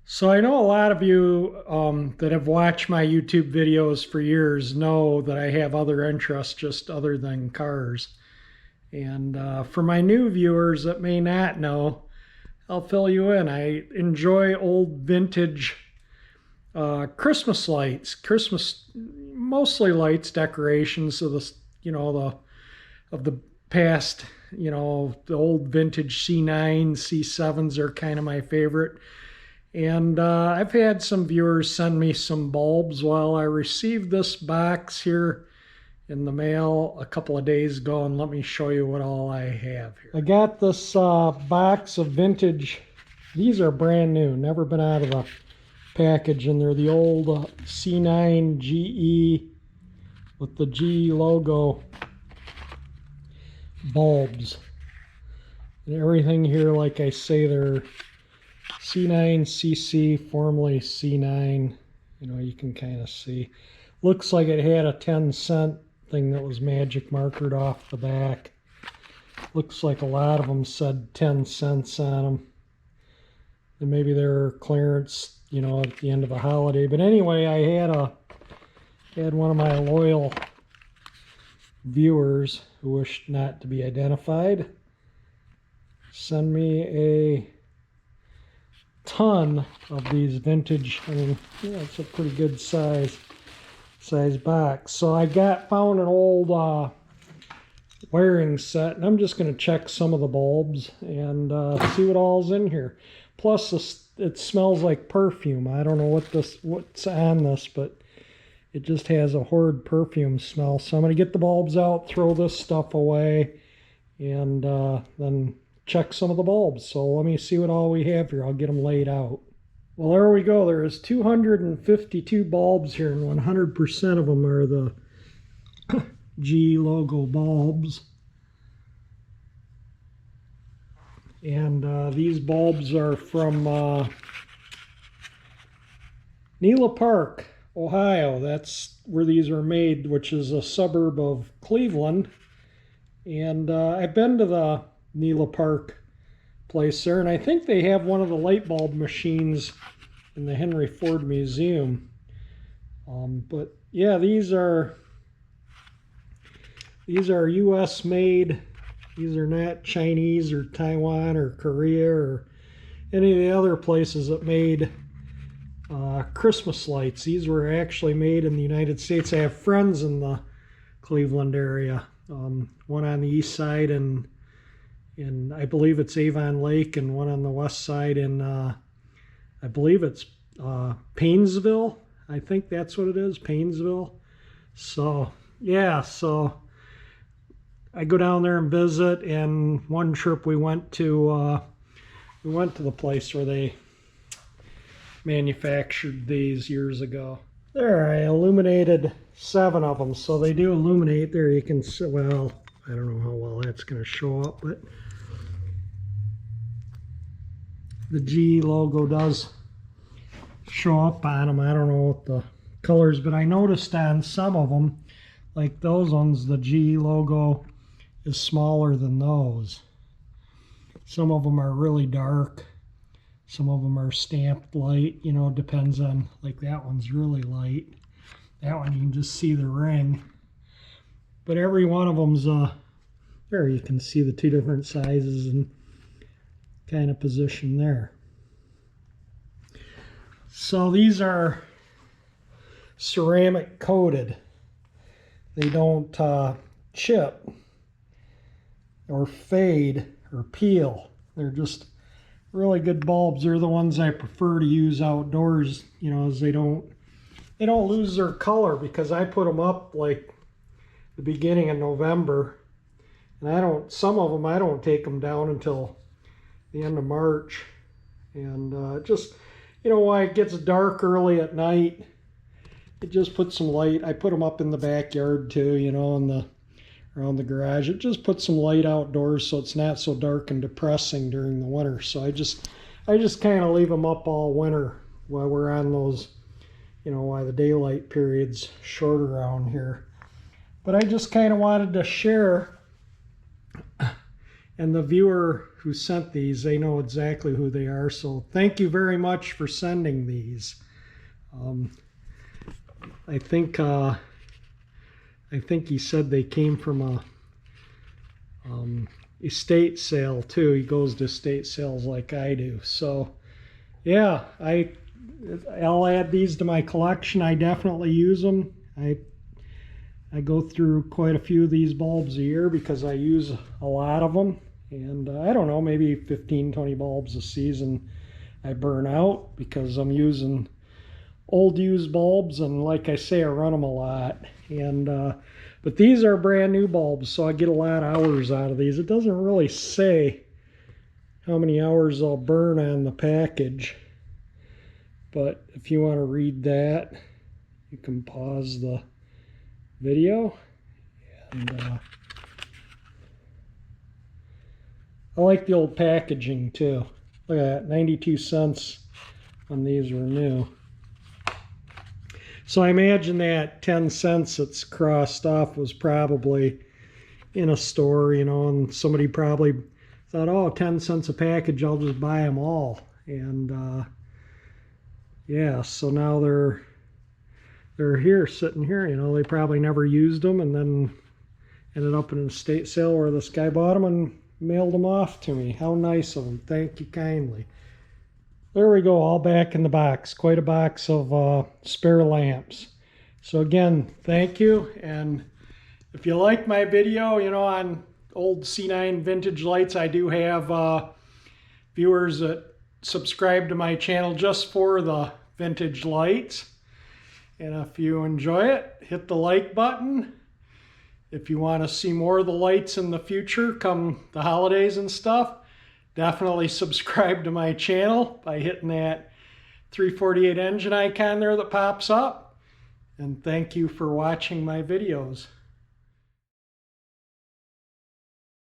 So I know a lot of you that have watched my YouTube videos for years know that I have other interests just other than cars. And for my new viewers that may not know, I'll fill you in. I enjoy old vintage Christmas lights, mostly lights, decorations of the past. The old vintage C9, C7s are kind of my favorite. And I've had some viewers send me some bulbs. Well, I received this box here in the mail a couple of days ago, and let me show you what all I have here. I got this box of vintage. These are brand new, never been out of the package, and they're the old C9 GE with the G logo bulbs. And everything here, like I say, they're C9CC, formerly C9. You can kind of see. Looks like it had a 10-cent thing that was magic markered off the back. Looks like a lot of them said 10 cents on them. And maybe they're clearance, at the end of a holiday. But anyway, I had one of my loyal viewers who wished not to be identified send me a ton of these vintage. It's a pretty good size box. So I found an old wiring set, and I'm just going to check some of the bulbs and see what all's in here. Plus, it smells like perfume. I don't know what's on this, but it just has a hoard perfume smell. So I'm going to get the bulbs out, throw this stuff away, and then check some of the bulbs. So let me see what all we have here. I'll get them laid out. Well, there we go. There is 252 bulbs here, and 100% of them are the G logo bulbs. And these bulbs are from Nela Park, Ohio. That's where these are made, which is a suburb of Cleveland. And I've been to the Nela Park place there, and I think they have one of the light bulb machines in the Henry Ford Museum. But yeah, these are U.S. made. These are not Chinese or Taiwan or Korea or any of the other places that made Christmas lights. These were actually made in the United States. I have friends in the Cleveland area, one on the east side and I believe it's Avon Lake, and one on the west side in I believe it's Paynesville. I think that's what it is, Paynesville. So yeah, so I go down there and visit, and one trip we went to the place where they manufactured these years ago. There, I illuminated 7 of them, so they do illuminate. There you can see, well, I don't know how well that's going to show up, but the G logo does show up on them. I don't know what the colors, but I noticed on some of them, like those ones, the G logo is smaller than those. Some of them are really dark. Some of them are stamped light, depends on, like that one's really light. That one you can just see the ring. But every one of them's, there you can see the 2 different sizes and kind of position there. So these are ceramic coated. They don't chip or fade or peel. They're just really good bulbs. They're the ones I prefer to use outdoors, as they don't lose their color, because I put them up like the beginning of November, and some of them I don't take them down until the end of March. And just, why it gets dark early at night, it just puts some light. I put them up in the backyard too, around the garage. It just puts some light outdoors, so it's not so dark and depressing during the winter. So I just kind of leave them up all winter while we're on those, why the daylight period's short around here. But I just kind of wanted to share And the viewer who sent these, they know exactly who they are. So thank you very much for sending these. I think he said they came from a estate sale too. He goes to estate sales like I do. So yeah, I'll add these to my collection. I definitely use them. I go through quite a few of these bulbs a year because I use a lot of them. And I don't know, maybe 15, 20 bulbs a season I burn out because I'm using old used bulbs, and like I say, I run them a lot. And but these are brand new bulbs, so I get a lot of hours out of these. It doesn't really say how many hours I'll burn on the package, but if you want to read that, you can pause the video. And I like the old packaging too. Look at that, 92 cents when these were new. So I imagine that 10 cents that's crossed off was probably in a store, you know, and somebody probably thought, oh, 10 cents a package, I'll just buy them all. And yeah, so now they're here, sitting here, you know, they probably never used them and then ended up in an estate sale where this guy bought them and mailed them off to me. How nice of him. Thank you kindly. There we go, all back in the box. Quite a box of spare lamps. So again, thank you. And if you like my video, you know, on old C9 vintage lights, I do have viewers that subscribe to my channel just for the vintage lights. And if you enjoy it, hit the like button. If you want to see more of the lights in the future, come the holidays and stuff, definitely subscribe to my channel by hitting that 348 engine icon there that pops up. And thank you for watching my videos.